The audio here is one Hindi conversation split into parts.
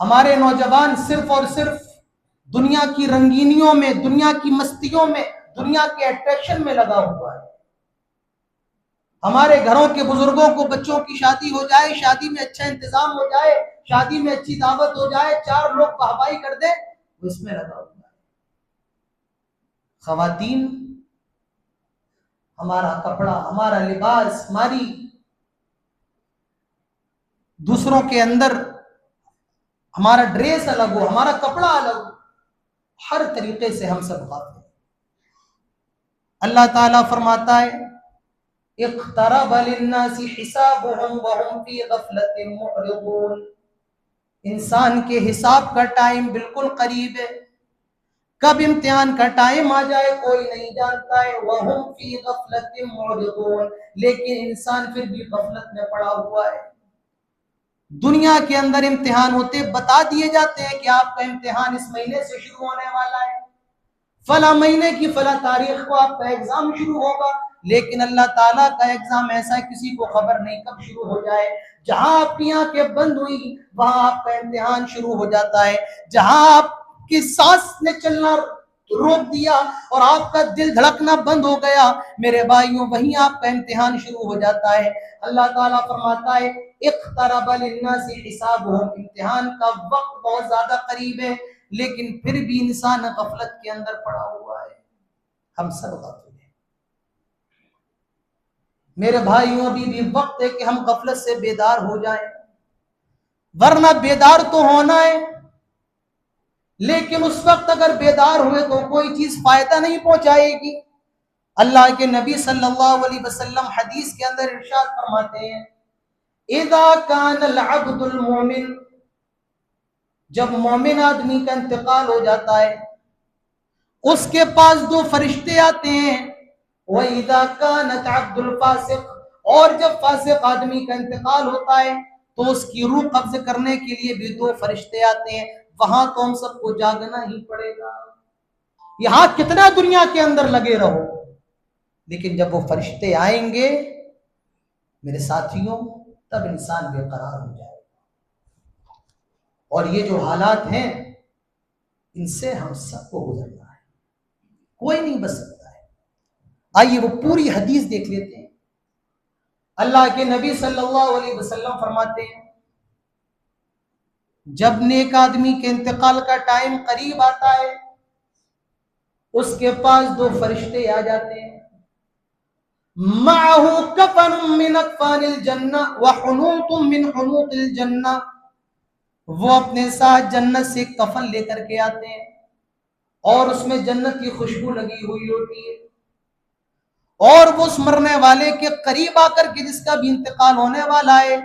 हमारे नौजवान सिर्फ और सिर्फ दुनिया की रंगीनियों में, दुनिया की मस्तियों में, दुनिया के अट्रैक्शन में लगा हुआ है। हमारे घरों के बुजुर्गों को बच्चों की शादी हो जाए, शादी में अच्छा इंतजाम हो जाए, शादी में अच्छी दावत हो जाए, 4 लोग वाहवाही कर दे, वो इसमें लगा हुआ है। खवातीन, हमारा कपड़ा, हमारा लिबास, हमारी दूसरों के अंदर हमारा ड्रेस अलग हो, हमारा कपड़ा अलग हो, हर तरीके से हम सब गाफिल। अल्लाह ताला फरमाता है, इक़्तरब लिन्नासी हिसाबुहुम व हुम फी गफलतिन मुअरिदून। इंसान के हिसाब का टाइम बिल्कुल करीब है। कब इम्तिहान का टाइम आ जाए कोई नहीं जानता है। व हुम फी गफलतिन मुअरिदून, लेकिन इंसान फिर भी गफलत में पड़ा हुआ है। दुनिया के अंदर इम्तिहान होते बता दिए जाते हैं कि आपका इम्तिहान इस महीने से शुरू होने वाला है, फला महीने की फला तारीख को आपका एग्जाम शुरू होगा। लेकिन अल्लाह ताला का एग्जाम ऐसा है, किसी को खबर नहीं कब शुरू हो जाए। जहां आपकी आंखें बंद हुई वहां आपका इम्तिहान शुरू हो जाता है। जहां आपकी सांस ने चलना रोक दिया और आपका दिल धड़कना बंद हो गया, मेरे भाइयों, वहीं आपका इम्तिहान शुरू हो जाता है। अल्लाह ताला फरमाता है, इक़्तरब लिन्नासी हिसाबुहुम, इम्तिहान का वक्त बहुत ज्यादा करीब है, लेकिन फिर भी इंसान गफलत के अंदर पड़ा हुआ है। हम सब गाफिल हैं मेरे भाइयों। अभी भी वक्त है कि हम गफलत से बेदार हो जाएं, वरना बेदार तो होना है, लेकिन उस वक्त अगर बेदार हुए तो कोई चीज फायदा नहीं पहुंचाएगी। अल्लाह के नबी सल्लल्लाहु अलैहि वसल्लम हदीस के अंदर इरशाद फरमाते हैं, इज़ा कानल अब्दुल मोमिन, जब मोमिन आदमी का इंतकाल हो जाता है उसके पास 2 फरिश्ते आते हैं। वइज़ा कानत अब्दुल फासिक, और जब फासिक आदमी का इंतकाल होता है तो उसकी रूह कब्ज करने के लिए भी 2 फरिश्ते आते हैं। वहां तो हम सबको जागना ही पड़ेगा। यहां कितना दुनिया के अंदर लगे रहो, लेकिन जब वो फरिश्ते आएंगे मेरे साथियों, तब इंसान बेकरार हो जाएगा। और ये जो हालात हैं, इनसे हम सबको गुजरना है, कोई नहीं बच सकता है। आइए वो पूरी हदीस देख लेते हैं। अल्लाह के नबी सल्लल्लाहु अलैहि वसल्लम फरमाते हैं, जब नेक आदमी के इंतकाल का टाइम करीब आता है उसके पास 2 फरिश्ते आ जाते हैं। माहू कफन मिन अकफानिल जन्ना व हुनूतुम मिन हुनूतिल जन्ना, वो अपने साथ जन्नत से कफन लेकर के आते हैं और उसमें जन्नत की खुशबू लगी हुई होती है। और वो उस मरने वाले के करीब आकर के, जिसका भी इंतकाल होने वाला है,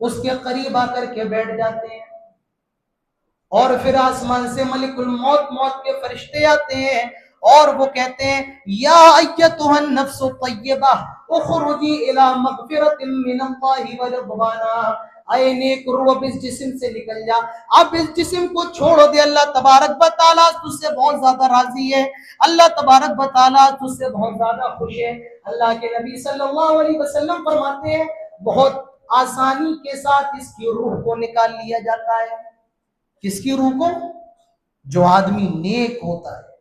उसके करीब आकर के बैठ जाते हैं। और फिर आसमान से मलिकुल मौत, मौत के फरिश्ते आते हैं और वो कहते हैं, या अय्यतुहन नफ्सु तय्यबा उखरुजी इला मगफिरतिन मिनल्लाहि व रिज़वाना, आए नेक रूह, अब इस जिस्म से निकल जा, अब इस जिस्म को छोड़ दे। अल्लाह तबारक व तआला तुझसे बहुत ज्यादा राजी है, अल्लाह तबारक व तआला तुझसे बहुत ज्यादा खुश है। अल्लाह के नबी सल्लल्लाहु अलैहि वसल्लम फरमाते हैं, बहुत आसानी के साथ इसकी रूह को निकाल लिया जाता है। किसकी रूह को? जो आदमी नेक होता है।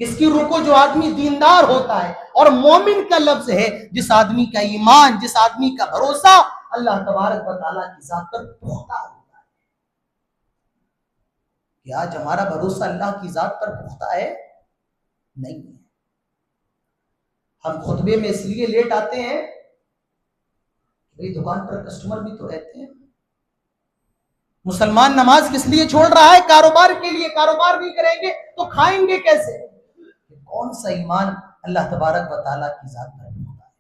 किसकी रूह को? जो आदमी दीनदार होता है। और मोमिन का लफ्ज है जिस आदमी का ईमान, जिस आदमी का भरोसा अल्लाह तबारक व तआला की जात पर पुख्ता होता है। कि आज हमारा भरोसा अल्लाह की जात पर पुख्ता है? नहीं है। हम खुतबे में इसलिए लेट आते हैं, मेरी दुकान पर कस्टमर भी तो रहते हैं। मुसलमान नमाज किस लिए छोड़ रहा है? कारोबार के लिए। कारोबार नहीं करेंगे तो खाएंगे कैसे? कौन सा ईमान अल्लाह तबारक व तआला की जात पर होता है।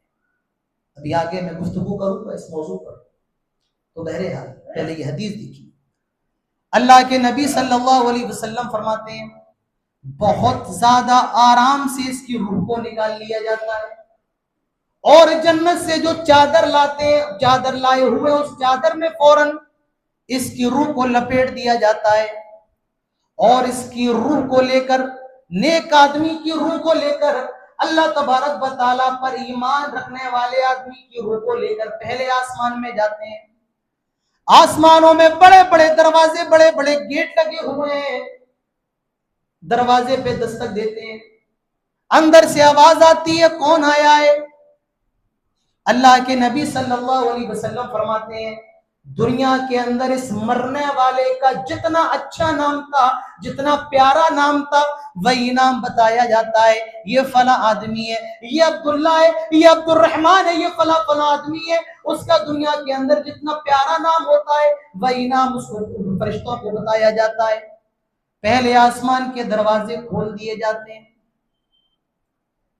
अभी आगे मैं गुफ्तगू करूंगा इस मौजू पर, तो बहरहाल पहले ये हदीस देखिए। अल्लाह के नबी सल्लल्लाहु अलैहि वसल्लम फरमाते हैं, बहुत ज्यादा आराम से इसकी रूह को निकाल लिया जाता है और जन्नत से जो चादर लाते हैं, चादर लाए हुए उस चादर में फौरन इसकी रूह को लपेट दिया जाता है और इसकी रूह को लेकर, नेक आदमी की रूह को लेकर, अल्लाह तबारक व तआला पर ईमान रखने वाले आदमी की रूह को लेकर पहले आसमान में जाते हैं। आसमानों में बड़े बड़े दरवाजे, बड़े बड़े गेट लगे हुए हैं। दरवाजे पे दस्तक देते हैं, अंदर से आवाज आती है, कौन आया है? अल्लाह के नबी सल्लल्लाहु अलैहि वसल्लम फरमाते हैं, दुनिया के अंदर इस मरने वाले का जितना अच्छा नाम था, जितना प्यारा नाम था, वही नाम बताया जाता है। ये फला आदमी है, ये अब्दुल्ला है, ये अब्दुल रहमान है, ये फला फला आदमी है। उसका दुनिया के अंदर जितना प्यारा नाम होता है, वही नाम उसको फरिश्तों को बताया जाता है। पहले आसमान के दरवाजे खोल दिए जाते हैं,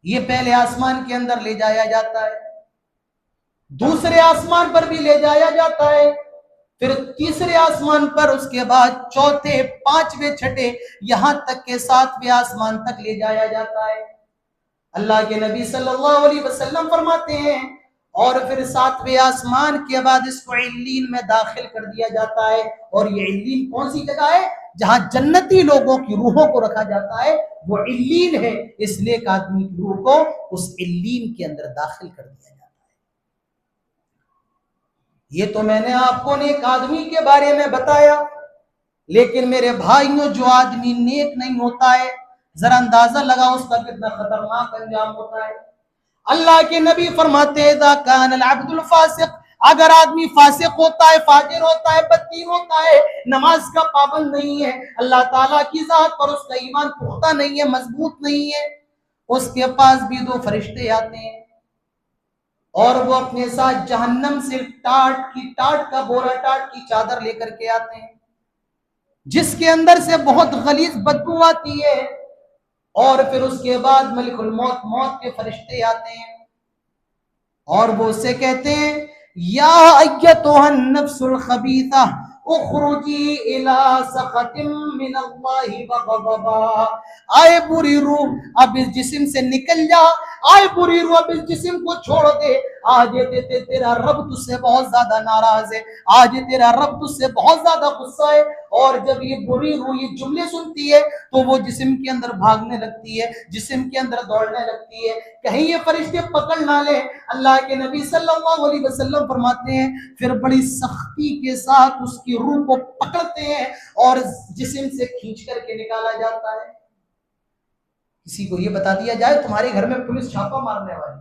ये पहले आसमान के अंदर ले जाया जाता है, दूसरे आसमान पर भी ले जाया जाता है, फिर तीसरे आसमान पर, उसके बाद चौथे, पांचवें, छठे, यहां तक के सातवें आसमान तक ले जाया जाता है। अल्लाह के नबी सल्लल्लाहु अलैहि वसल्लम फरमाते हैं, और फिर सातवें आसमान के बाद इसको इल्लीन में दाखिल कर दिया जाता है। और ये इल्लीन कौन सी जगह है? जहां जन्नती लोगों की रूहों को रखा जाता है, वो इल्लीन है। इसलिए एक आदमी की रूह को उस इल्लीन के अंदर दाखिल कर दिया जाता है। ये तो मैंने आपको नेक आदमी के बारे में बताया, लेकिन मेरे भाइयों, जो आदमी नेक नहीं होता है, जरा अंदाजा लगाओ उसका कितना खतरनाक अंजाम होता है। अल्लाह के नबी फरमाते हैं, इज़ा कान अल अब्दुल फासिक, अगर आदमी फासिक होता है, फाजिर होता है, बददीन होता है, नमाज का पाबंद नहीं है, अल्लाह ताला की जात पर उसका ईमान पुख्ता नहीं है, मजबूत नहीं है, उसके पास भी दो फरिश्ते आते हैं और वो अपने साथ जहन्नम से टाट का बोरा, टाट की चादर लेकर के आते हैं, जिसके अंदर से बहुत गलीज बदबू आती है। और फिर उसके बाद मलिकुल मौत, मौत के फरिश्ते आते हैं और वो उससे कहते हैं, या अय्यतुहन नफ्सुल खबीसा उखरुजी इला सखतिम मिनल्लाहि व गज़बा। आए बुरी रूह, अब इस जिस्म से निकल जा। आए बुरी रूह, अब इस जिस्म को छोड़ दे। आज ये तेरा रब तुझसे बहुत ज्यादा नाराज है, आज तेरा रब तुझसे बहुत ज्यादा गुस्सा है। और जब ये बुरी रूह ये जुमले सुनती है, तो वो जिस्म के अंदर भागने लगती है, जिस्म के अंदर दौड़ने लगती है, कहीं ये फरिश्ते पकड़ ना ले। अल्लाह के नबी सल्लल्लाहु अलैहि वसल्लम फरमाते हैं, फिर बड़ी सख्ती के साथ उसकी रूह को पकड़ते हैं और जिस्म से खींच करके निकाला जाता है। किसी को ये बता दिया जाए तुम्हारे घर में पुलिस छापा मारने वाली,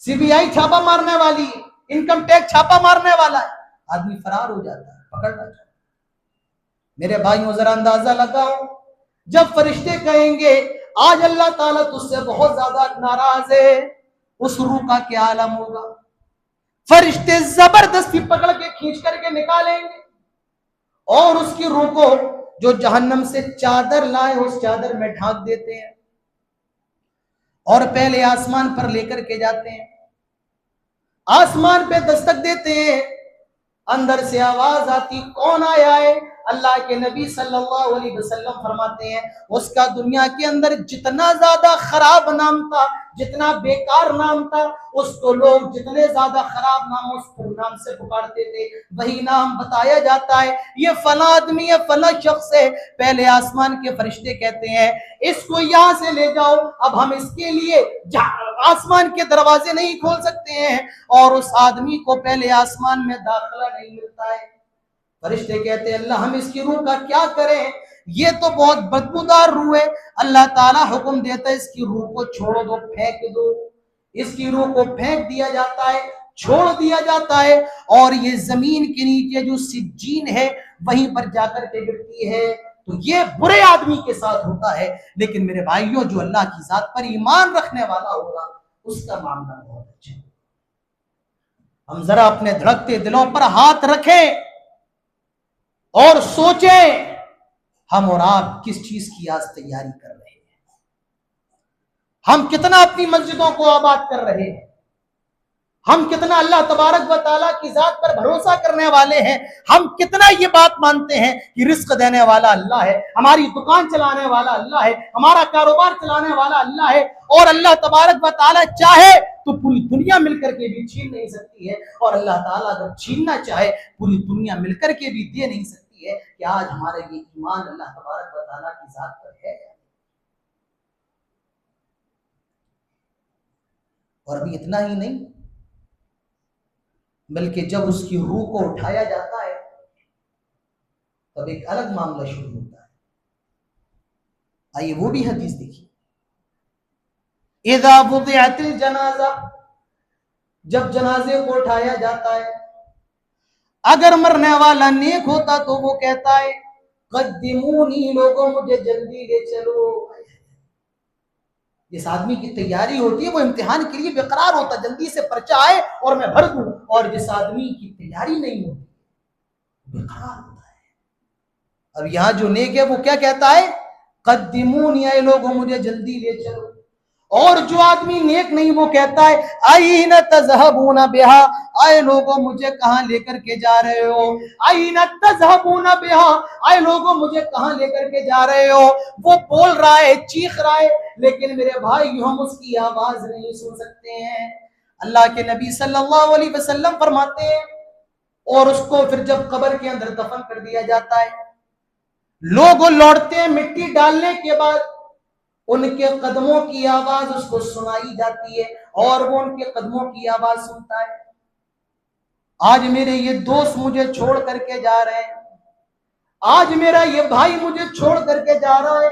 सीबीआई छापा मारने वाली, इनकम टैक्स छापा मारने वाला है, आदमी फरार हो जाता है, पकड़ना चाहिए। मेरे भाइयों, जरा अंदाजा लगाओ, जब फरिश्ते कहेंगे आज अल्लाह ताला तुझसे बहुत ज्यादा नाराज है, उस रूह का क्या आलम होगा। फरिश्ते जबरदस्ती पकड़ के खींच करके निकालेंगे और उसकी रूह को जो जहन्नम से चादर लाए उस चादर में ढांक देते हैं और पहले आसमान पर लेकर के जाते हैं। आसमान पे दस्तक देते हैं, अंदर से आवाज आती, कौन आया है? अल्लाह के नबी सल्लल्लाहु अलैहि वसल्लम फरमाते हैं, उसका दुनिया के अंदर जितना ज्यादा खराब नाम था, जितना बेकार नाम था, उसको लोग जितने ज्यादा खराब नाम उस नाम से पुकारते थे, वही नाम बताया जाता है। ये फला आदमी है, फला शख्स है। पहले आसमान के फरिश्ते कहते हैं, इसको यहां से ले जाओ। अब हम इसके लिए आसमान के दरवाजे नहीं खोल सकते हैं और उस आदमी को पहले आसमान में दाखिला नहीं मिलता है। फरिश्ते कहते हैं, अल्लाह हम इसकी रूह का क्या करें, ये तो बहुत बदबूदार रूह है। अल्लाह ताला हुक्म देता है, इसकी रूह को छोड़ दो, फेंक दो। इसकी रूह को फेंक दिया जाता है, छोड़ दिया जाता है और ये जमीन के नीचे जो सिज्जीन है वहीं पर जाकर के गिरती है। तो ये बुरे आदमी के साथ होता है, लेकिन मेरे भाइयों, जो अल्लाह की जात पर ईमान रखने वाला होगा उसका मामला बहुत अच्छा है। हम जरा अपने धड़कते दिलों पर हाथ रखें और सोचें, हम और आप किस चीज की आज तैयारी कर रहे हैं। हम कितना अपनी मस्जिदों को आबाद कर रहे हैं, हम कितना अल्लाह तबारक व तआला की जात पर भरोसा करने वाले हैं, हम कितना ये बात मानते हैं कि रिस्क देने वाला अल्लाह है, हमारी दुकान चलाने वाला अल्लाह है, हमारा कारोबार चलाने वाला अल्लाह है, और अल्लाह तबारक व तआला चाहे तो पूरी दुनिया मिलकर के भी छीन नहीं सकती है, और अल्लाह ताला अगर छीनना चाहे पूरी दुनिया मिलकर के भी दे नहीं सकती है। कि आज हमारे ये ईमान अल्लाह तबारक व तआला की जात पर है। और अभी इतना ही नहीं, बल्कि जब उसकी रूह को उठाया जाता है तब एक अलग मामला शुरू होता है। आइए वो भी हदीस देखिए। इज़ा वुदिअतिल जनाजा, जब जनाजे को उठाया जाता है, अगर मरने वाला नेक होता तो वो कहता है कद्दिमूनी, लोगों मुझे जल्दी ले चलो। जिस आदमी की तैयारी होती है वो इम्तिहान के लिए बेकरार होता, जल्दी से पर्चा आए और मैं भर दूं, और जिस आदमी की तैयारी नहीं होती बेकरार होता है। अब यहां जो नेक है वो क्या कहता है, कद्दिमूनी, आए लोगों मुझे जल्दी ले चलो। और जो आदमी नेक नहीं वो कहता है आईना तज़हबूना बिहा, आए लोगों मुझे कहां लेकर के जा रहे हो, आईना तज़हबूना बिहा, आए लोगों मुझे कहां लेकर के जा रहे हो। वो बोल रहा है, चीख रहा है, लेकिन मेरे भाई हम उसकी आवाज नहीं सुन सकते हैं। अल्लाह के नबी सल्लल्लाहु अलैहि वसल्लम फरमाते हैं, और उसको फिर जब कब्र के अंदर दफन कर दिया जाता है, लोग लौटते हैं मिट्टी डालने के बाद, उनके कदमों की आवाज उसको सुनाई जाती है और वो उनके कदमों की आवाज सुनता है। आज मेरे ये दोस्त मुझे छोड़ करके जा रहे हैं, आज मेरा ये भाई मुझे छोड़ करके जा रहा है,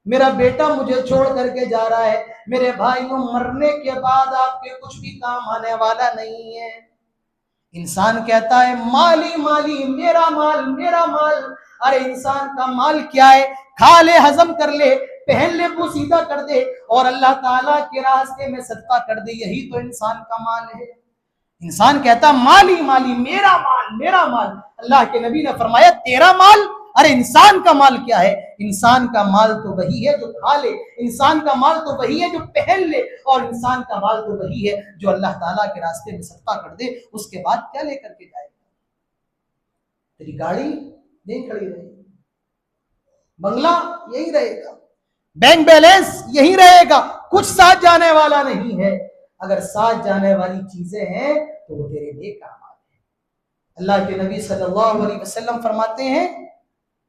मेरा बेटा मुझे छोड़ करके जा रहा है। मेरे भाइयों, मरने के बाद आपके कुछ भी काम आने वाला नहीं है। इंसान कहता है माली माली, मेरा माल मेरा माल। अरे इंसान का माल क्या है, खा ले, हजम कर ले, पहन ले, सीधा कर दे और अल्लाह ताला के रास्ते में सदका कर दे, यही तो इंसान का माल है। इंसान कहता माली माली, मेरा माल मेरा माल। अल्लाह के नबी ने फरमाया तेरा माल। अरे इंसान का माल क्या है, इंसान का माल तो वही है जो खा ले, इंसान का माल तो वही है जो पहन ले, और इंसान का माल तो वही है जो अल्लाह ताला के रास्ते में सदका कर दे। उसके बाद क्या लेकर के जाएगा? तेरी गाड़ी नहीं खड़ी रहेगी, बंगला यही रहेगा, बैंक बैलेंस यही रहेगा, कुछ साथ जाने वाला नहीं है। अगर साथ जाने वाली चीजें हैं तो वो तेरे लिए काम आते हैं। अल्लाह के नबी सल्लल्लाहु अलैहि वसल्लम फरमाते हैं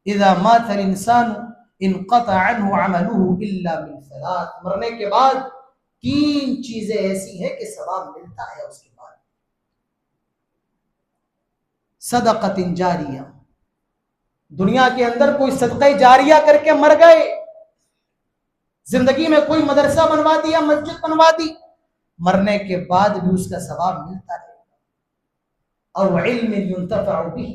इज़ा मातल इंसान इनक़ता अन्हु अमलुहु इल्ला मिन सलात, मरने के बाद तीन चीजें ऐसी हैं कि सवाब मिलता है उसके बाद। सदक़तिन जारिया, दुनिया के अंदर कोई सदक़े जारिया करके मर गए, जिंदगी में कोई मदरसा बनवा दिया, मस्जिद बनवा दी, मरने के बाद भी उसका सवाब मिलता रहेगा। और इल्म युंतफ़अ बिही,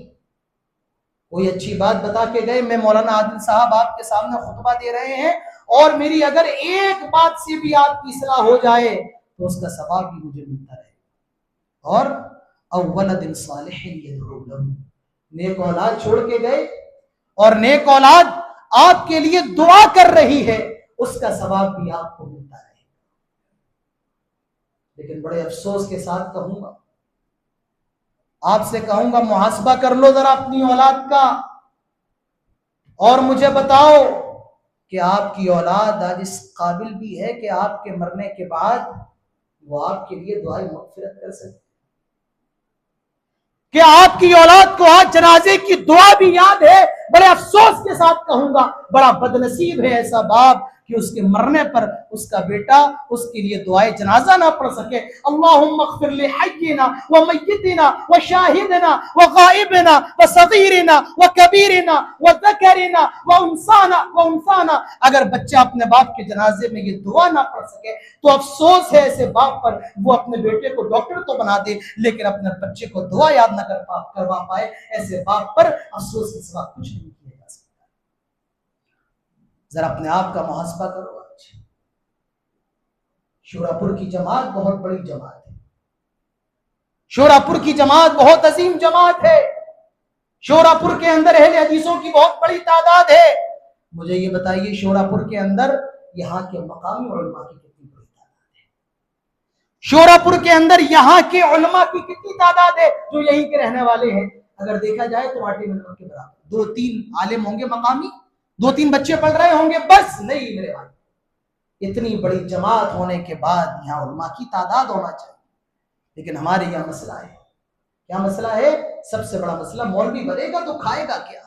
कोई अच्छी बात बता के गए, मैं मौलाना आदिल साहब आपके सामने खुतबा दे रहे हैं और मेरी अगर एक बात से भी आपकी इस्लाह हो जाए तो उसका सवाब भी मुझे मिलता रहेगा। और अव्वलदिन सालिहिन यदऊ लहू, नेक औलाद छोड़ के गए और नेक औलाद आपके लिए दुआ कर रही है, उसका सवाब भी आपको मिलता रहेगा। लेकिन बड़े अफसोस के साथ कहूंगा, आपसे कहूंगा मुहासबा कर लो जरा अपनी औलाद का और मुझे बताओ कि आपकी औलाद आज इस काबिल भी है कि आपके मरने के बाद वो आपके लिए दुआए मग़फ़िरत कर सके? क्या आपकी औलाद को आज जनाजे की दुआ भी याद है? बड़े अफसोस के साथ कहूंगा, बड़ा बदनसीब है ऐसा बाप कि उसके मरने पर उसका बेटा उसके लिए दुआए जनाजा ना पढ़ सके। अल्लाहुम्मा अग़फ़िर लि हय्यिना व मय्यितिना व शाहिदिना व गाइबिना व सगीरिना व कबीरिना व ज़करिना व उन्साना। अगर बच्चा अपने बाप के जनाजे में ये दुआ ना पढ़ सके तो अफसोस है ऐसे बाप पर। वो अपने बेटे को डॉक्टर तो बना दे लेकिन अपने बच्चे को दुआ याद ना करवा पाए, ऐसे बाप पर अफसोस के सिवा कुछ नहीं किया जा सकता। जरा अपने आप का मुहासबा करो। आज शोरापुर की जमात बहुत बड़ी जमात है, शोरापुर की जमात बहुत अजीम जमात है, शोरापुर के अंदर अहले हदीसों की बहुत बड़ी तादाद है। मुझे ये बताइए शोरापुर के अंदर यहाँ के मकामी उलमा की कितनी बड़ी तादाद है? शोरापुर के अंदर यहाँ के उलमा की कितनी तादाद है जो यहीं के रहने वाले हैं? अगर देखा जाए तो आटे नंबर के बराबर 2-3 आलिम होंगे मकामी, 2-3 बच्चे पढ़ रहे होंगे, बस नहीं मेरे भाई। इतनी बड़ी जमात होने के बाद यहाँ उलमा की तादाद होना चाहिए। लेकिन हमारे यहाँ मसला है, क्या मसला है? सबसे बड़ा मसला, मौलवी बनेगा तो खाएगा क्या?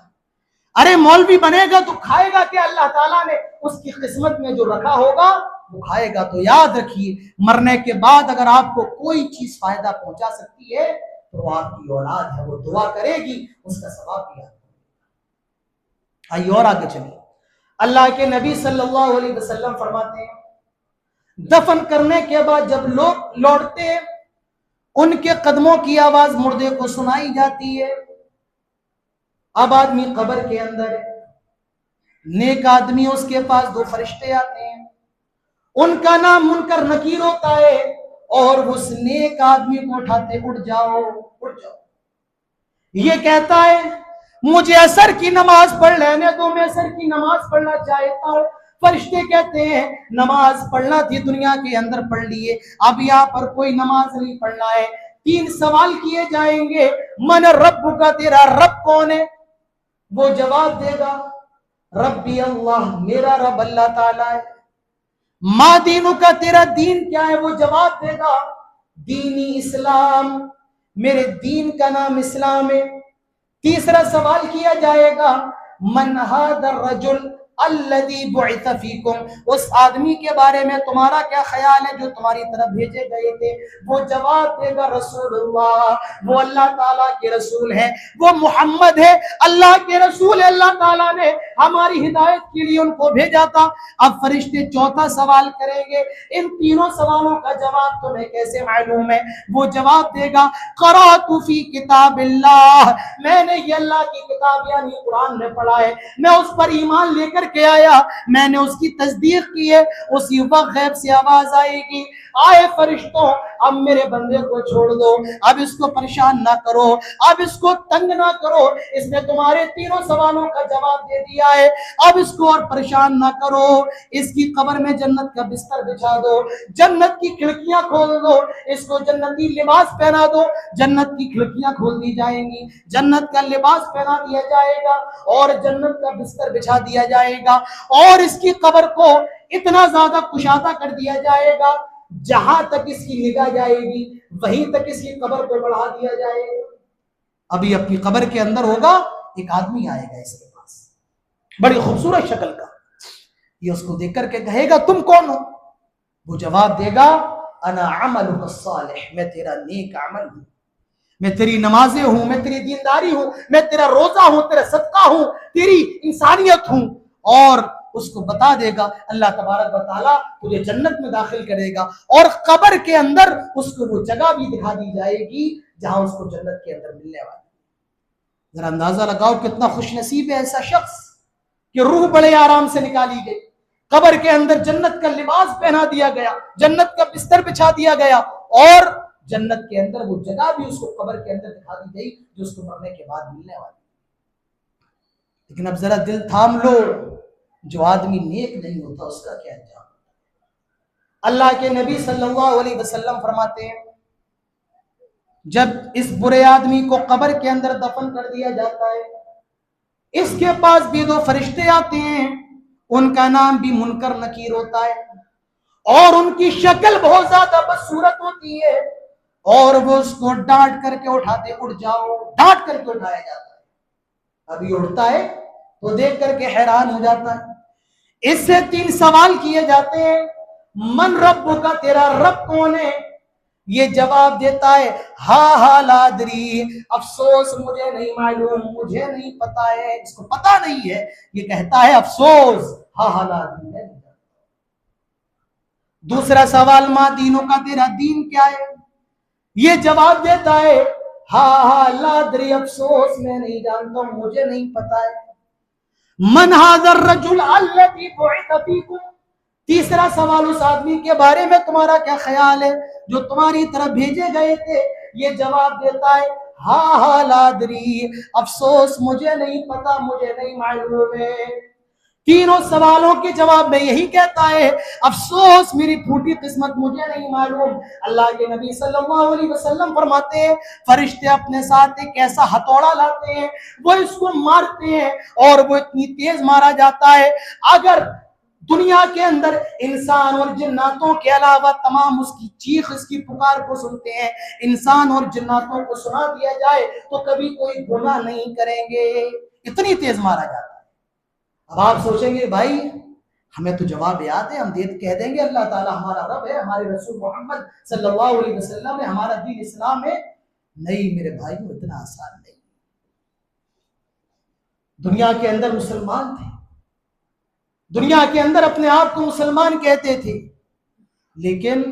अरे मौलवी बनेगा तो खाएगा क्या? अल्लाह ताला ने उसकी किस्मत में जो रखा होगा वो खाएगा। तो याद रखिए, मरने के बाद अगर आपको कोई चीज फायदा पहुंचा सकती है तो वो आपकी औलाद है, वो दुआ करेगी, उसका सवाब भी आपको। आइए और आगे चलिए। अल्लाह के नबी सल्लल्लाहु अलैहि वसल्लम फरमाते हैं, दफन करने के बाद जब लोग लौटते हैं, उनके कदमों की आवाज मुर्दे को सुनाई जाती है। अब आदमी कब्र के अंदर है, नेक आदमी, उसके पास दो फरिश्ते आते हैं, उनका नाम मुनकर नकीर होता है, और उस नेक आदमी को उठाते, उठ जाओ उठ जाओ। ये कहता है मुझे असर की नमाज पढ़ लेने दो, मैं असर की नमाज पढ़ना चाहता हूँ। फरिश्ते कहते हैं नमाज पढ़ना थी दुनिया के अंदर पढ़ लिए, अब यहाँ पर कोई नमाज नहीं पढ़ना है। 3 सवाल किए जाएंगे, मन रब का, तेरा रब कौन है? वो जवाब देगा रब्बी अल्लाह, मेरा रब अल्लाह ताला है। मा दीनु का, तेरा दीन क्या है? वो जवाब देगा दीनी इस्लाम, मेरे दीन का नाम इस्लाम है। तीसरा सवाल किया जाएगा मन हादर रजुल अल्लज़ी बुइसा फीकुम, उस आदमी के बारे में तुम्हारा क्या ख्याल है जो तुम्हारी तरफ भेजे गए थे? वो जवाब देगा रसूलुल्लाह, वो अल्लाह ताला के रसूल है, वो मोहम्मद है, अल्लाह के रसूल है, अल्लाह ताला ने हमारी हिदायत के लिए उनको भेजा था। अब फरिश्ते चौथा सवाल करेंगे, इन तीनों सवालों का जवाब तुम्हें कैसे मालूम है? वो जवाब देगा क़राअतु फी किताबिल्लाह, मैंने ये अल्लाह की किताब यानी कुरान में पढ़ा है, मैं उस पर ईमान लेकर के आया, मैंने उसकी तस्दीक की है। उसी वक्त गैब से आवाज आएगी, आए फरिश्तों, अब मेरे बंदे को छोड़ दो, अब इसको परेशान ना करो, अब इसको तंग ना करो, इसने तुम्हारे तीनों सवालों का जवाब दे दिया है, अब इसको और परेशान ना करो। इसकी कब्र में जन्नत का बिस्तर बिछा दो, जन्नत की खिड़कियां खोल दो, इसको जन्नती लिबास पहना दो, जन्नत की खिड़कियां खोल दी जाएंगी, जन्नत का लिबास पहना दिया जाएगा और जन्नत का बिस्तर बिछा दिया जाएगा, और इसकी कब्र को इतना ज्यादा कुशादा कर दिया जाएगा, जहां तक इसकी निगाह जाएगी वहीं तक इसकी कब्र को बढ़ा दिया जाएगा। अभी अपनी कब्र के अंदर होगा, एक आदमी आएगा इसके पास, बड़ी खूबसूरत शक्ल का, ये उसको देख करके कहेगा तुम कौन हो? वो जवाब देगा अना अमलुका सालिह, मैं तेरा नेक अमल हूं, मैं तेरी नमाजें हूं, मैं तेरी दीनदारी हूं, मैं तेरा रोजा हूं, तेरा सदका हूं, तेरी इंसानियत हूं। और उसको बता देगा अल्लाह तबारक व तआला तुझे जन्नत में दाखिल करेगा, और कब्र के अंदर उसको वो जगह भी दिखा दी जाएगी जहां उसको जन्नत के अंदर मिलने वाली। जरा अंदाजा लगाओ कितना खुशनसीब है ऐसा शख्स कि रूह बड़े आराम से निकाली गई, कब्र के अंदर जन्नत का लिबास पहना दिया गया, जन्नत का बिस्तर बिछा दिया गया, और जन्नत के अंदर वो जगह भी उसको कब्र के अंदर दिखा दी गई जो उसको मरने के बाद मिलने वाली। लेकिन अब जरा दिल थाम लो, जो आदमी नेक नहीं होता उसका क्या अंजाम? अल्लाह के नबी सल्लल्लाहु अलैहि वसल्लम फरमाते हैं जब इस बुरे आदमी को कब्र के अंदर दफन कर दिया जाता है, इसके पास भी 2 फरिश्ते आते हैं, उनका नाम भी मुनकर नकीर होता है, और उनकी शक्ल बहुत ज्यादा बदसूरत होती है, और वो उसको डांट करके उठाते, उठ जाओ, डांट करके उठाया जाता है। अभी उठता है तो देख करके हैरान हो जाता है। इससे 3 सवाल किए जाते हैं, मन रब का, तेरा रब कौन है? ये जवाब देता है हा लादरी, अफसोस मुझे नहीं मालूम, मुझे नहीं पता है, इसको पता नहीं है, ये कहता है अफसोस हा लादरी है। दूसरा सवाल माँ दीनों का, तेरा दीन क्या है? ये जवाब देता है हा लादरी, अफसोस मैं नहीं जानता हूं, मुझे नहीं पता है। मन हाज़र रजुल अल्लज़ी बुइसा फीकुम, तीसरा सवाल उस आदमी के बारे में तुम्हारा क्या ख्याल है जो तुम्हारी तरफ भेजे गए थे? ये जवाब देता है हा लादरी, अफसोस मुझे नहीं पता, मुझे नहीं मालूम है। तीनों सवालों के जवाब में यही कहता है अफसोस मेरी फूटी किस्मत, मुझे नहीं मालूम। अल्लाह के नबी सल्लल्लाहु अलैहि वसल्लम फरमाते हैं फरिश्ते अपने साथ एक ऐसा हथौड़ा लाते हैं, वो इसको मारते हैं, और वो इतनी तेज मारा जाता है, अगर दुनिया के अंदर इंसान और जिन्नातों के अलावा तमाम उसकी चीख, इसकी पुकार को सुनते हैं, इंसान और जिन्नातों को सुना दिया जाए तो कभी कोई गुनाह नहीं करेंगे, इतनी तेज मारा जाता है। अब आप सोचेंगे भाई हमें तो जवाब याद है, हम कह देंगे अल्लाह ताला हमारा रब है, हमारे रसूल मोहम्मद सल्लल्लाहु अलैहि वसल्लम है, हमारा दीन इस्लाम है। नहीं मेरे भाइयों, इतना आसान नहीं। दुनिया के अंदर मुसलमान थे, दुनिया के अंदर अपने आप को मुसलमान कहते थे, लेकिन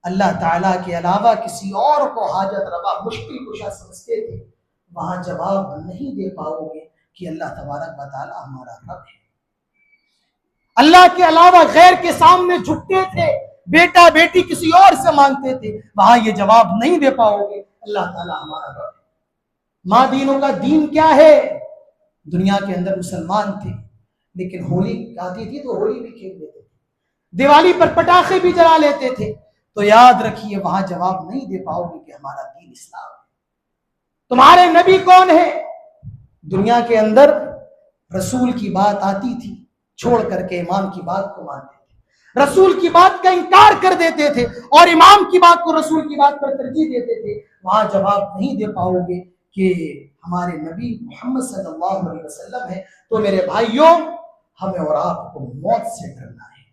अल्लाह ताला के अलावा किसी और को हाजत रवा मुश्किल कुशा समझते थे। वहां जवाब नहीं दे पाओगे कि अल्लाह तबारक व तआला हमारा रब है। अल्लाह के अलावा गैर के सामने झुकते थे, बेटा बेटी किसी और से मांगते थे, वहां ये जवाब नहीं दे पाओगे अल्लाह ताला हमारा रब है। माँ दीनों का दीन क्या है? दुनिया के अंदर मुसलमान थे, लेकिन होली आती थी तो होली भी खेल लेते थे, दिवाली पर पटाखे भी जला लेते थे। तो याद रखिए वहां जवाब नहीं दे पाओगे कि हमारा दीन इस्लाम है। तुम्हारे नबी कौन है? दुनिया के अंदर रसूल की बात आती थी, छोड़ करके इमाम की बात को मानते थे, रसूल की बात का इनकार कर देते थे और इमाम की बात को रसूल की बात पर तरजीह देते थे। वहां जवाब नहीं दे पाओगे कि हमारे नबी मोहम्मद सल्लल्लाहु अलैहि वसल्लम है। तो मेरे भाइयों, हमें और आपको मौत से डरना है,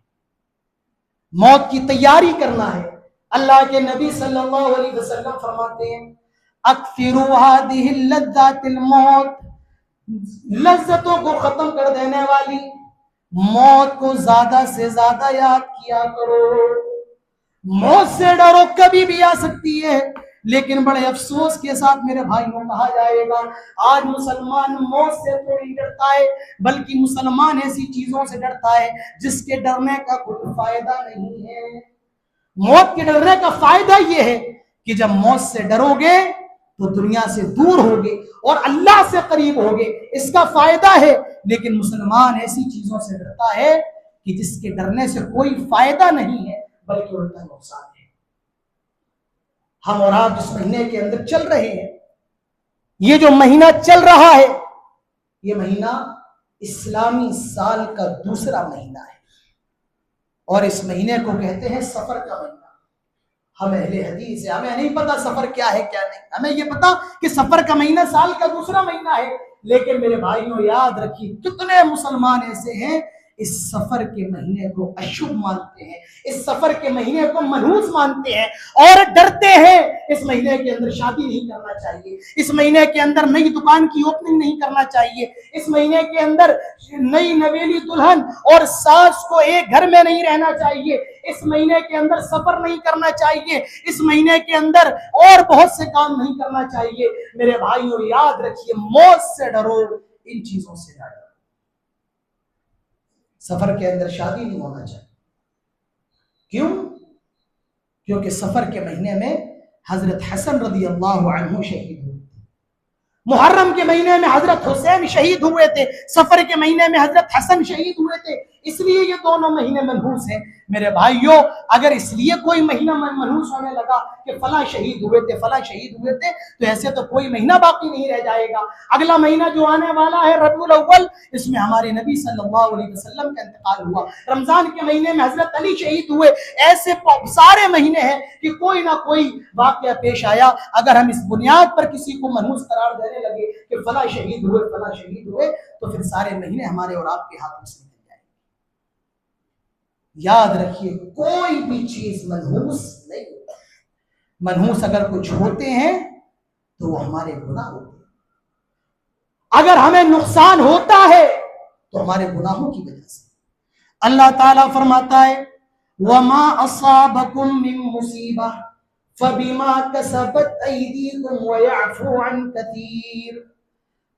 मौत की तैयारी करना है। अल्लाह के नबी सल्लल्लाहु अलैहि वसल्लम फरमाते हैं, अक्सिरू हादिहि लज्जातिल मौत, लज्जतों को खत्म कर देने वाली मौत को ज्यादा से ज्यादा याद किया करो। मौत से डरो, कभी भी आ सकती है, लेकिन बड़े अफसोस के साथ मेरे भाइयों कहा जाएगा आज मुसलमान मौत से थोड़ी डरता है, बल्कि मुसलमान ऐसी चीजों से डरता है जिसके डरने का कोई फायदा नहीं है। मौत के डरने का फायदा यह है कि जब मौत से डरोगे तो दुनिया से दूर होगे और अल्लाह से करीब होगे, इसका फायदा है। लेकिन मुसलमान ऐसी चीजों से डरता है कि जिसके डरने से कोई फायदा नहीं है बल्कि उल्टा नुकसान है। हम और आप जिस महीने के अंदर चल रहे हैं, ये जो महीना चल रहा है, ये महीना इस्लामी साल का दूसरा महीना है और इस महीने को कहते हैं सफर का महीना। हम अहले हदीस है, हमें नहीं पता सफर क्या है क्या नहीं, हमें ये पता कि सफर का महीना साल का दूसरा महीना है। लेकिन मेरे भाइयों याद रखिए, कितने मुसलमान ऐसे हैं इस सफर के महीने को अशुभ मानते हैं, इस सफर के महीने को मनहूस मानते हैं और डरते हैं। इस महीने के अंदर शादी नहीं करना चाहिए, इस महीने के अंदर नई दुकान की ओपनिंग नहीं करना चाहिए, इस महीने के अंदर नई नवेली दुल्हन और सास को एक घर में नहीं रहना चाहिए, इस महीने के अंदर सफर नहीं करना चाहिए, इस महीने के अंदर और बहुत से काम नहीं करना चाहिए। मेरे भाइयों याद रखिए, मौत से डरो, इन चीजों से ना डरो। सफर के अंदर शादी नहीं होना चाहिए। क्यों? क्योंकि सफर के महीने में हजरत हसन रदी अल्लाह अन्हु शहीद हुए थे, मुहर्रम के महीने में हजरत हुसैन शहीद हुए थे, सफर के महीने में हजरत हसन शहीद हुए थे, इसलिए ये दोनों महीने मनहूस हैं। मेरे भाइयों, अगर इसलिए कोई महीना मनहूस होने लगा कि फला शहीद हुए थे, फला शहीद हुए थे, तो ऐसे तो कोई महीना बाकी नहीं रह जाएगा। अगला महीना जो आने वाला है रबीउल अव्वल, इसमें हमारे नबी सल्लल्लाहु अलैहि वसल्लम का इंतकाल हुआ। रमजान के महीने में हजरत अली शहीद हुए। ऐसे सारे महीने हैं कि कोई ना कोई वाकया पेश आया। अगर हम इस बुनियाद पर किसी को मनहूस करार देने लगे कि फला शहीद हुए, फला शहीद हुए, तो फिर सारे महीने हमारे और आपके हाथों से निकल जाएंगे। याद रखिए, कोई भी चीज मनहूस नहीं होता। मनहूस अगर कुछ होते हैं तो वो हमारे गुनाह होते हैं। अगर हमें नुकसान होता है तो हमारे गुनाहों की वजह से। अल्लाह ताला फरमाता है, वमा असाबकुम मिन मुसीबा फबिमा कसबत अयदीकुम व यअफू अन कतीर।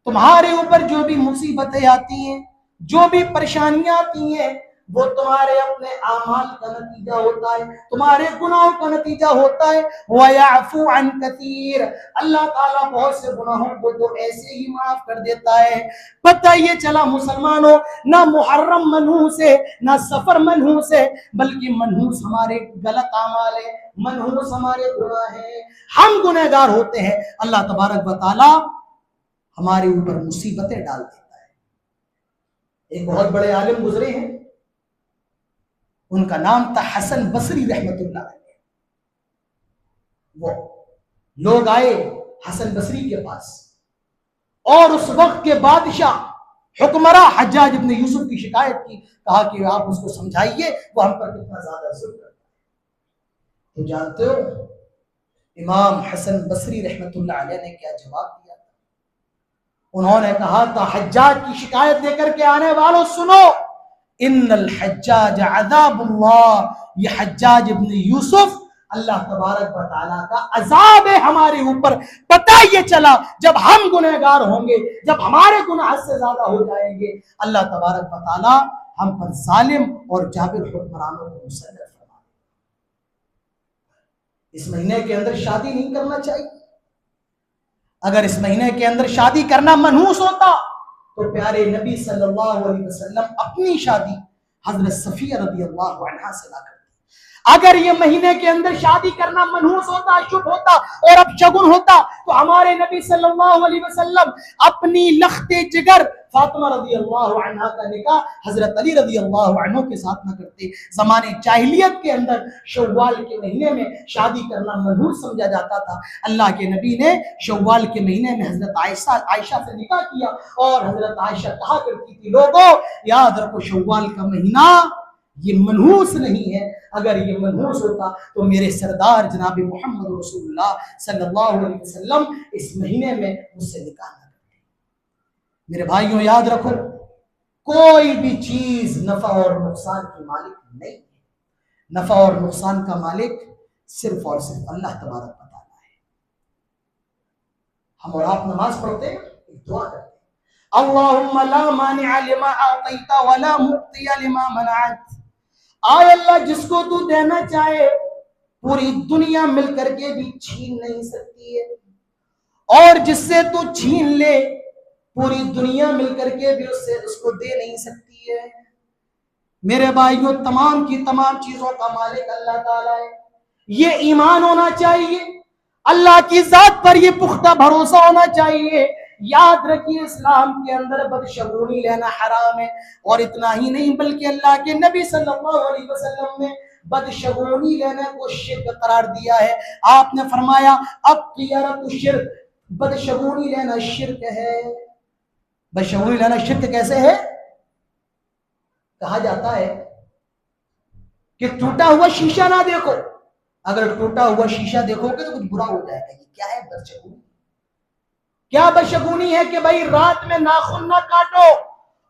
तुम्हारे ऊपर जो भी मुसीबतें आती हैं, जो भी परेशानियां आती हैं, वो तुम्हारे अपने आमाल का नतीजा होता है, तुम्हारे गुनाहों का नतीजा होता है। व यअफू अन कतीर, अल्लाह ताला बहुत से गुनाहों को तो ऐसे ही माफ कर देता है। पता ये चला मुसलमानों, ना मुहर्रम मनहूस है, ना सफर मनहूस है, बल्कि मनहूस हमारे गलत आमाल है, मनहूस हमारे गुनाह है, हम गुनहगार होते हैं। अल्लाह तबारक व तआला हमारे ऊपर मुसीबतें डाल देता है। एक बहुत बड़े आलिम गुजरे हैं, उनका नाम था हसन बसरी रहमतुल्लाह अलैह। वो लोग आए हसन बसरी के पास और उस वक्त के बादशाह हुक्मरा हज्जाज इब्न यूसुफ की शिकायत की, कहा कि आप उसको समझाइए, वो हम पर कितना ज्यादा जुल्म करता है। तो जानते हो इमाम हसन बसरी रहमतुल्लाह अलैह ने क्या जवाब दिया? उन्होंने कहा था, हज्जाज की शिकायत लेकर के आने वालों सुनो, इन्नल हज्जाज अज़ाबुल्लाह, ये हज्जाज इब्न यूसुफ अल्लाह तबारक व तआला का अजाब है हमारे ऊपर। पता ये चला जब हम गुनहगार होंगे, जब हमारे गुनाह से ज्यादा हो जाएंगे, अल्लाह तबारक व तआला हम पर जालिम और जाबिर हुक्मरानों को मुसल्लत फरमा। इस महीने के अंदर शादी नहीं करना चाहिए। अगर इस महीने के अंदर शादी करना मनहूस होता तो प्यारे नबी सल्लल्लाहु अलैहि वसल्लम अपनी शादी हजरत सफिया रज़ी अल्लाह अन्हा से ना करते। अगर ये महीने के अंदर शादी करना मनहूस होता, शुभ होता और अब शगुन होता, तो हमारे नबी सल्लल्लाहु अलैहि वसल्लम अपनी लख्ते जिगर फातिमा रज़ी अल्लाह अन्हा का निकाह हजरत अली रज़ी अल्लाह अन्हु के साथ न करते। ज़माने जाहिलियत के अंदर शव्वाल के महीने में शादी करना मनहूस समझा जाता था। अल्लाह के नबी ने शव्वाल के महीने में हजरत आयशा से निकाह किया और हजरत आयशा कहा करती थी, लोगों याद रखो शव्वाल का महीना ये मनहूस नहीं है। अगर ये मनहूस होता तो मेरे सरदार जनाब मोहम्मद रसूलुल्लाह सल्लल्लाहु अलैहि वसल्लम इस महीने में मुझसे निकाह न करते। मेरे भाइयों याद रखो, कोई भी चीज नफा और नुकसान की मालिक नहीं है। नफा और नुकसान का मालिक सिर्फ और सिर्फ अल्लाह तबारक व तआला है। हम और आप नमाज पढ़ते हैं, एक दुआ करते हैं, अल्लाहुम्मा ला मानिअ लिमा आतैता वला मुअतिया लिमा मनअत। आय अल्लाह, जिसको तू देना चाहे पूरी दुनिया मिलकर के भी छीन नहीं सकती है, और जिससे तू छीन ले पूरी दुनिया मिलकर के भी उससे उसको दे नहीं सकती है। मेरे भाइयों, तमाम की तमाम चीजों का मालिक अल्लाह ताला है। ये ईमान होना चाहिए, अल्लाह की जात पर ये पुख्ता भरोसा होना चाहिए। याद रखिए, इस्लाम के अंदर बदशगुनी लेना हराम है। और इतना ही नहीं बल्कि अल्लाह के नबी सल्लल्लाहु अलैहि वसल्लम ने बदशगुनी लेने को शिर्क करार दिया है। आपने फरमाया, अत्तियरतु शिर्क, बदशगुनी लेना शिर्क है। बदशगुनी लेना शिर्क कैसे है? कहा जाता है कि टूटा हुआ शीशा ना देखो। अगर टूटा हुआ शीशा देखोगे तो कुछ बुरा हो जाएगा। ये क्या है? बदशगुनी। क्या बदशगुनी है कि भाई रात में नाखून ना काटो,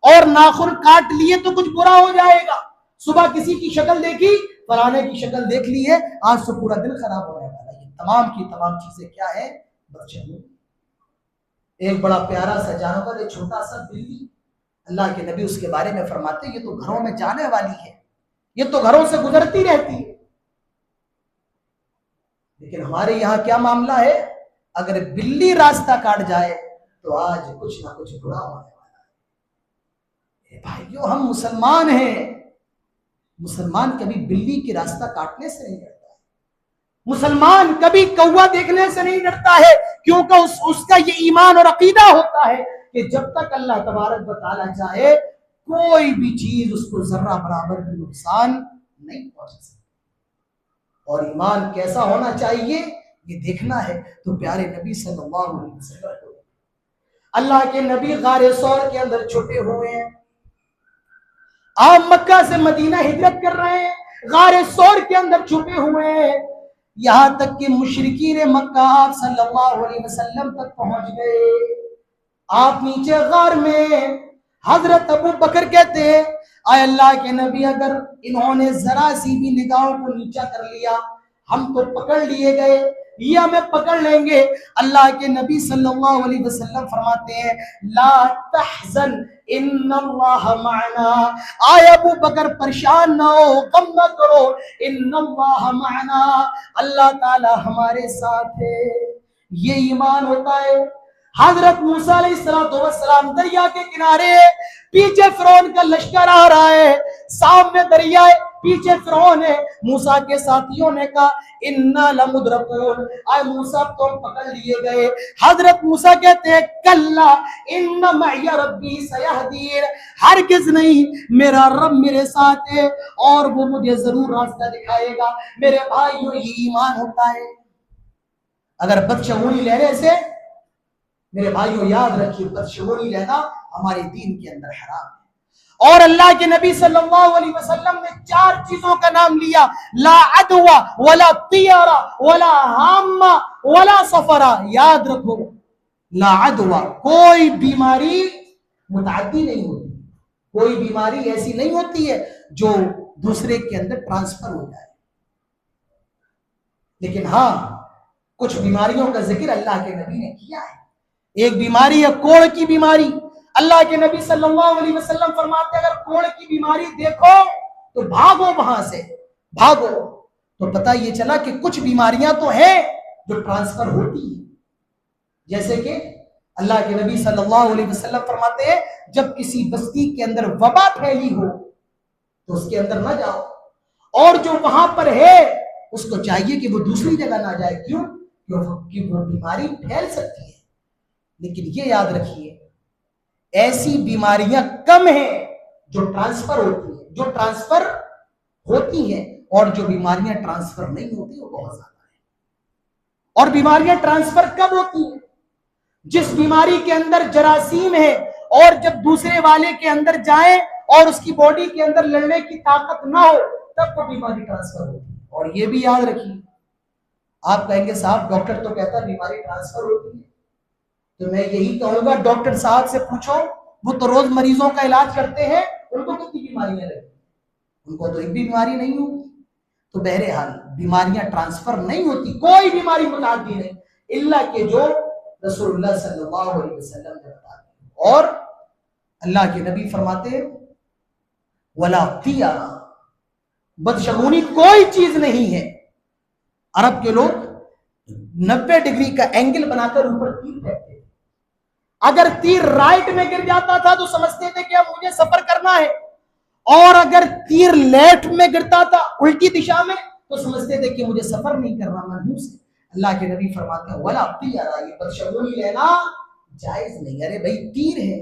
और नाखून काट लिए तो कुछ बुरा हो जाएगा। सुबह किसी की शक्ल देखी, फलाने की शक्ल देख ली है, आज से पूरा दिन खराब होने वाला है। ये तमाम की तमाम चीजें क्या है? बदशगुनी। एक बड़ा प्यारा सा जानवर है, छोटा सा बिल्ली। अल्लाह के नबी उसके बारे में फरमाते, ये तो घरों में जाने वाली है, ये तो घरों से गुजरती रहती है। लेकिन हमारे यहाँ क्या मामला है? अगर बिल्ली रास्ता काट जाए तो आज कुछ ना कुछ बुरा होने वाला है। भाइयों, हम मुसलमान हैं। मुसलमान कभी बिल्ली की रास्ता काटने से नहीं डरता है। मुसलमान कभी कौवा देखने से नहीं डरता है, क्योंकि उसका ये ईमान और अकीदा होता है कि जब तक अल्लाह तबारक व तआला चाहे कोई भी चीज उसको जर्रा बराबर भी नुकसान नहीं पहुंचा सकती। और ईमान कैसा होना चाहिए ये देखना है तो प्यारे नबी सल्लल्लाहु अलैहि वसल्लम को, अल्लाह के नबी गारे सौर के अंदर छुपे हुए हैं। आप मक्का से मदीना हिजरत कर रहे हैं, गारे सौर के अंदर छुपे हुए हैं। यहां तक कि मुशरिकीन मक्का आप सल्लल्लाहु अलैहि वसल्लम तक पहुंच गए। आप नीचे गार में, हजरत अबू बकर कहते हैं, आय अल्लाह के नबी, अगर इन्होंने जरा सी भी निगाहों को नीचा कर लिया हम तो पकड़ लिए गए, ये हमें पकड़ लेंगे। अल्लाह के नबी सल्लल्लाहु अलैहि वसल्लम फरमाते हैं, ला तहज़न इन्नल्लाह मअना। आय अबू बकर परेशान ना हो, गम ना करो, इन्नल्लाह मअना, अल्लाह ताला हमारे साथ है। ये ईमान होता है। हजरत मूसा अलैहिस्सलाम दरिया के किनारे, पीछे फिरौन का लश्कर आ रहा है, सामने दरिया है, पीछे फिरौन है। मूसा के साथियों ने कहा, इन्ना लमुद्रकून, आए मूसा तो पकड़ लिए गए। हजरत मूसा कहते हैं, कल्ला इन्ना मइया रब्बी सयहदीन, हरगिज नहीं, मेरा रब मेरे साथ है और वो मुझे जरूर रास्ता दिखाएगा। मेरे भाइयों, ये ईमान होता है। अगर बदशगुनी लेने से, मेरे भाइयों याद रखिए, बदशगुनी लेना हमारे दीन के अंदर हराम है। और अल्लाह के नबी सल्लल्लाहु अलैहि वसल्लम ने 4 चीजों का नाम लिया, ला अदवा वला तियारा वला हाम्मा वला सफरा। याद रखो, ला अदवा, कोई बीमारी मुतअद्दी नहीं होती, कोई बीमारी ऐसी नहीं होती है जो दूसरे के अंदर ट्रांसफर हो जाए। लेकिन हाँ, कुछ बीमारियों का जिक्र अल्लाह के नबी ने किया है। एक बीमारी है कोढ़ की बीमारी। अल्लाह के नबी सल्लल्लाहु अलैहि वसल्लम फरमाते हैं, अगर कोढ़ की बीमारी देखो तो भागो, वहां से भागो। तो पता ये चला कि कुछ बीमारियां तो हैं जो ट्रांसफर होती है। जैसे कि अल्लाह के नबी सल्लल्लाहु अलैहि वसल्लम फरमाते हैं, जब किसी बस्ती के अंदर वबा फैली हो तो उसके अंदर ना जाओ, और जो वहां पर है उसको चाहिए कि वो दूसरी जगह ना जाए। क्यों? क्योंकि वो बीमारी फैल सकती है। लेकिन ये याद रखिए, ऐसी बीमारियां कम हैं जो ट्रांसफर होती है, जो ट्रांसफर होती हैं, और जो बीमारियां ट्रांसफर नहीं होती वो बहुत ज्यादा है। और बीमारियां ट्रांसफर कब होती हैं? जिस बीमारी के अंदर जरासीम है और जब दूसरे वाले के अंदर जाए और उसकी बॉडी के अंदर लड़ने की ताकत ना हो, तब वो बीमारी ट्रांसफर होती है। और ये भी याद रखिए, आप कहेंगे साहब डॉक्टर तो कहता है बीमारी ट्रांसफर होती है, तो मैं यही कहूंगा डॉक्टर साहब से पूछो, वो तो रोज मरीजों का इलाज करते हैं, उनको कितनी बीमारियां लगी? उनको तो एक भी बीमारी नहीं होगी। तो बहरहाल बीमारियां ट्रांसफर नहीं होती, कोई बीमारी मुतादी नहीं, इल्ला के जो रसूलुल्लाह सल्लल्लाहु अलैहि वसल्लम ने बताया। और अल्लाह के नबी फरमाते हैं, वला तियारा, बदशगुनी कोई चीज नहीं है। अरब के लोग 90 डिग्री का एंगल बनाकर ऊपर तीर फेंकते। अगर तीर राइट में गिर जाता था तो समझते थे कि अब मुझे सफर करना है, और अगर तीर लेफ्ट में गिरता था उल्टी दिशा में तो समझते थे कि मुझे सफर नहीं करना, मनहूस है। अल्लाह के नबी फरमाते हैं, वला तियारा, ये बदशगुनी लेना जायज नहीं। अरे भाई तीर है,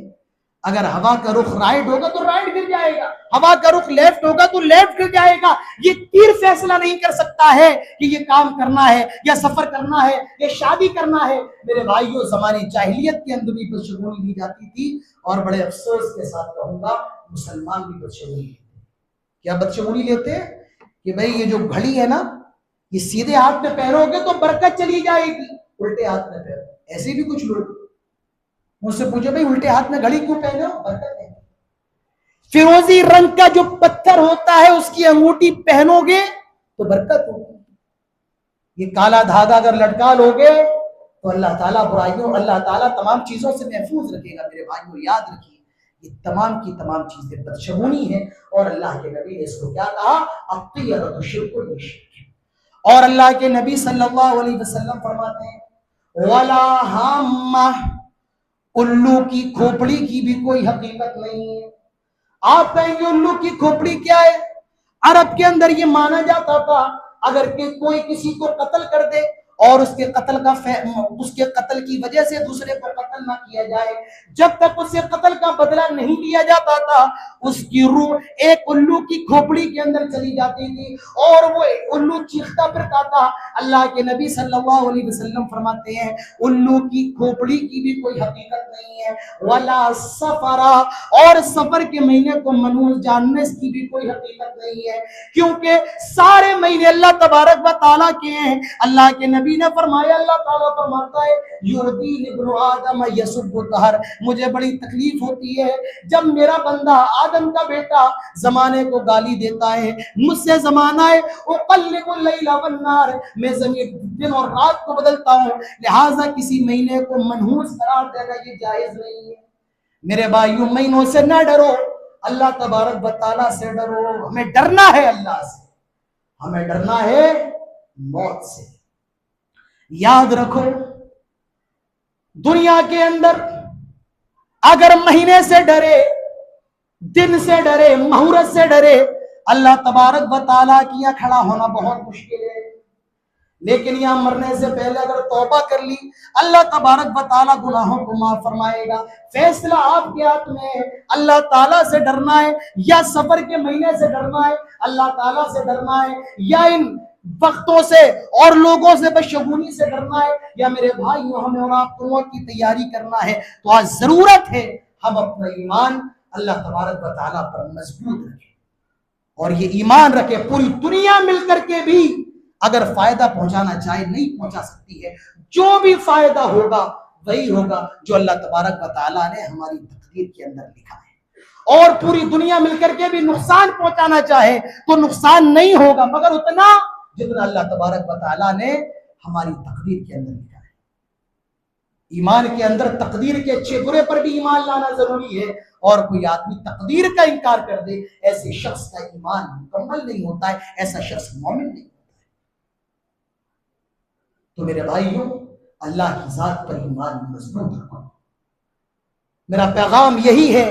अगर हवा का रुख राइट होगा तो राइट गिर जाएगा, हवा का रुख लेफ्ट होगा तो लेफ्ट गिर जाएगा। ये तीर फैसला नहीं कर सकता है कि ये काम करना है या सफर करना है या शादी करना है। मेरे भाइयों, जमाने जाहिलियत के अंदर भी बदशगुनी ली जाती थी, और बड़े अफसोस के साथ कहूंगा मुसलमान भी बदशगुनी लेते। क्या बदशगुनी लेते? कि भाई ये जो घड़ी है ना, ये सीधे हाथ में पहनोगे तो बरकत चली जाएगी, उल्टे हाथ में पहनो। ऐसे भी कुछ लोग, मुझसे पूछो भाई उल्टे हाथ में घड़ी क्यों पहने हो? बरकत है। फिरोजी रंग का जो पत्थर होता है उसकी अंगूठी पहनोगे तो बरकत होगी। ये काला धागा अगर लटका लोगे तो अल्लाह ताला बुराइयों, अल्लाह ताला तमाम चीजों से महफूज रखेगा। मेरे भाइयों याद रखिए, ये तमाम की तमाम चीजें बदशगुनी है, और अल्लाह के नबी ने इसको क्या कहा? अत्तियरतु शिर्कुन शिर्क। और अल्लाह के नबी सल्लल्लाहु अलैहि वसल्लम फरमाते हैं, वला हाम्मा, उल्लू की खोपड़ी की भी कोई हकीकत नहीं है। आप कहेंगे उल्लू की खोपड़ी क्या है? अरब के अंदर ये माना जाता था, अगर के कोई किसी को कत्ल कर दे और उसके कत्ल की वजह से दूसरे को कत्ल ना किया जाए, जब तक उससे कत्ल का बदला नहीं लिया जाता था, उसकी रूह एक उल्लू की खोपड़ी के अंदर चली जाती थी और वो उल्लू चीखता फिरता था। अल्लाह के नबी सल्लल्लाहु अलैहि वसल्लम फरमाते हैं, उल्लू की खोपड़ी की भी कोई हकीकत नहीं है। वला सफरा, और सफर के महीने को मनहूस जानने की भी कोई हकीकत नहीं है, क्योंकि सारे महीने अल्लाह तबारक व तआला के हैं। अल्लाह के नबी ने फरमाया, अल्लाह ताला फरमाता है, युदीन इब्नु आदम यसुब्बु दहर, मुझे बड़ी तकलीफ होती है जब मेरा बंदा आदम का बेटा जमाने को गाली देता है। मुझसे जमाना है उक़ल्लिबुल लैला वन्नार, मैं जमीन दिन और रात को बदलता हूँ, लिहाजा किसी महीने को मनहूस करार देना ये जायज नहीं है। मेरे भाइयों, महीनों से ना डरो, अल्लाह तबारक व तआला से डरो। हमें डरना है अल्लाह से, हमें डरना है मौत से। याद रखो, दुनिया के अंदर अगर महीने से डरे, दिन से डरे, मुहूर्त से डरे, अल्लाह तबारक व तआला की यहाँ खड़ा होना बहुत मुश्किल है। लेकिन यहाँ मरने से पहले अगर तौबा कर ली, अल्लाह तबारक व तआला गुनाहों को माफ फरमाएगा। फैसला आपके हाथ में है, अल्लाह ताला से डरना है या सफर के महीने से डरना है, अल्लाह ताला से डरना है या इन वक्तों से और लोगों से बदशगुनी से डरना है, या मेरे भाइयों हमें और आपको मौत की तैयारी करना है। तो आज जरूरत है हम अपना ईमान अल्लाह तबारक व तआला पर मजबूत रखे और ये ईमान रखे पूरी दुनिया मिलकर के भी अगर फायदा पहुंचाना चाहे नहीं पहुंचा सकती है। जो भी फायदा होगा वही होगा जो अल्लाह तबारक व तआला ने हमारी तकदीर के अंदर लिखा है। और पूरी दुनिया मिलकर के भी नुकसान पहुंचाना चाहे तो नुकसान नहीं होगा मगर उतना जितना अल्लाह तबारक व तआला ने हमारी तकदीर के अंदर लिखा है। ईमान के अंदर तकदीर के अच्छे बुरे पर भी ईमान लाना जरूरी है और कोई आदमी तकदीर का इनकार कर दे ऐसे शख्स का ईमान मुकम्मल नहीं होता है, ऐसा शख्स मोमिन नहीं होता है। तो मेरे भाइयों, अल्लाह की जात पर ईमान मजबूत रखो। मेरा पैगाम यही है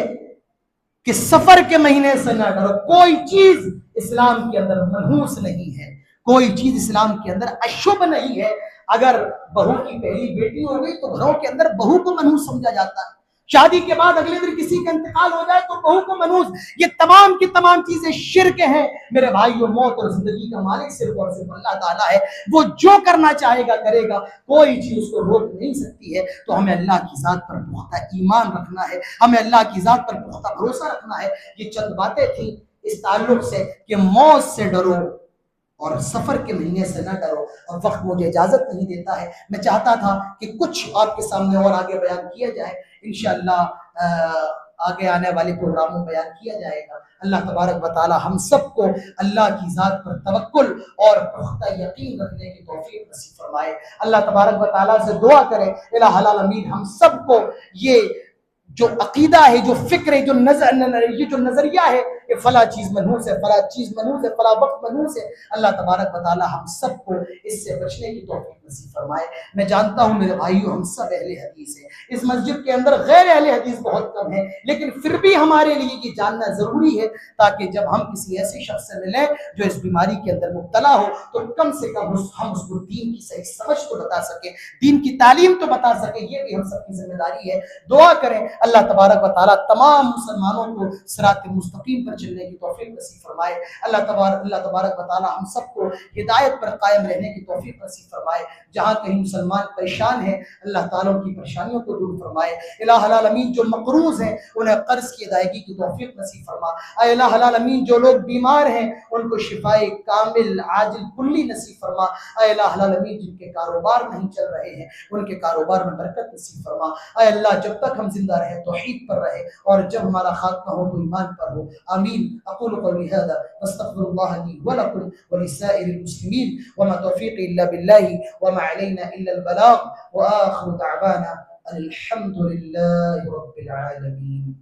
कि सफर के महीने से ना डरो। कोई चीज इस्लाम के अंदर मनहूस नहीं है, कोई चीज इस्लाम के अंदर अशुभ नहीं है। अगर बहू की पहली बेटी हो गई तो घरों के अंदर बहू को मनहूस समझा जाता है। शादी के बाद अगले दिन किसी का इंतकाल हो जाए तो बहू को मनहूस। ये तमाम की तमाम चीजें शिर्क हैं मेरे भाइयों। मौत और जिंदगी का मालिक सिर्फ और सिर्फ अल्लाह ताला है। वो जो करना चाहेगा करेगा, कोई चीज उसको रोक नहीं सकती है। तो हमें अल्लाह की जात पर पुख्ता ईमान रखना है, हमें अल्लाह की जात पर पुख्ता भरोसा रखना है। ये चंद बातें थी इस ताल्लुक से कि मौत से डरो और सफर के महीने से ना डरो। और वक्त मुझे इजाजत नहीं देता है, मैं चाहता था कि कुछ आपके सामने और आगे बयान किया जाए। इंशाअल्लाह आगे आने वाले प्रोग्रामों में बयान किया जाएगा। अल्लाह तबारक व तआला हम सबको अल्लाह की जात पर तवक्कुल और पुख्ता यकीन रखने की तौफीक नसीब फरमाए। अल्लाह तबारक व तआला से दुआ करें इलाहुल अमीन हम सबको ये जो अकीदा है, जो फिक्र है, ये जो नजरिया है कि फला चीज मनहूस है, फला चीज मनहूस है, फला वक्त मनहूस है, अल्लाह तबारक व तआला हम सबको इससे बचने की तौफीक नसीब फरमाए। मैं जानता हूँ मेरे भाइयों हम सब अहले हदीस हैं। इस मस्जिद के अंदर गैर अहले हदीस बहुत कम है, लेकिन फिर भी हमारे लिए ये जानना जरूरी है ताकि जब हम किसी ऐसे शख्स से मिलें जो इस बीमारी के अंदर मुब्तला हो तो कम से कम हम उसको दीन की सही समझ तो बता सके, दीन की तालीम तो बता सके। ये भी हम सबकी जिम्मेदारी है। दुआ करें अल्लाह तबारक व तआला तमाम मुसलमानों को सिरात मुस्तकीम पर चलने की तौफीक नसीब फरमाए। अल्लाह तबारक व तआला हम सबको हिदायत पर कायम रहने की तौफीक नसीब फरमाए। जहाँ कहीं मुसलमान परेशान है अल्लाह ताला उनकी परेशानियों को दूर फरमाए। इलाहुल अमीन जो मकरूज हैं उन्हें कर्ज की अदायगी की तौफीक नसीब फरमा। इलाहुल अमीन जो लोग बीमार हैं उनको शिफाए कामिल आजिल कुल्ली नसीब फरमा। इलाहुल अमीन जिनके कारोबार नहीं चल रहे हैं उनके कारोबार में बरकत नसीब फरमा। अल्लाह जब तक हम जिंदा रहे तौहीद पर रहे और जब हमारा खात्मा हो तो ईमान पर हो। आमीन। अक़ूलु क़ौली हाज़ा वस्तग़फ़िरुल्लाह ली व लकुम व लिसाइरिल मुस्लिमीन व मा तौफ़ीक़ी इल्ला बिल्लाहि व मा अलैना इल्ला अल बलाग़ व आख़िरु दअवाना अनिल हम्दुलिल्लाहि रब्बिल आलमीन।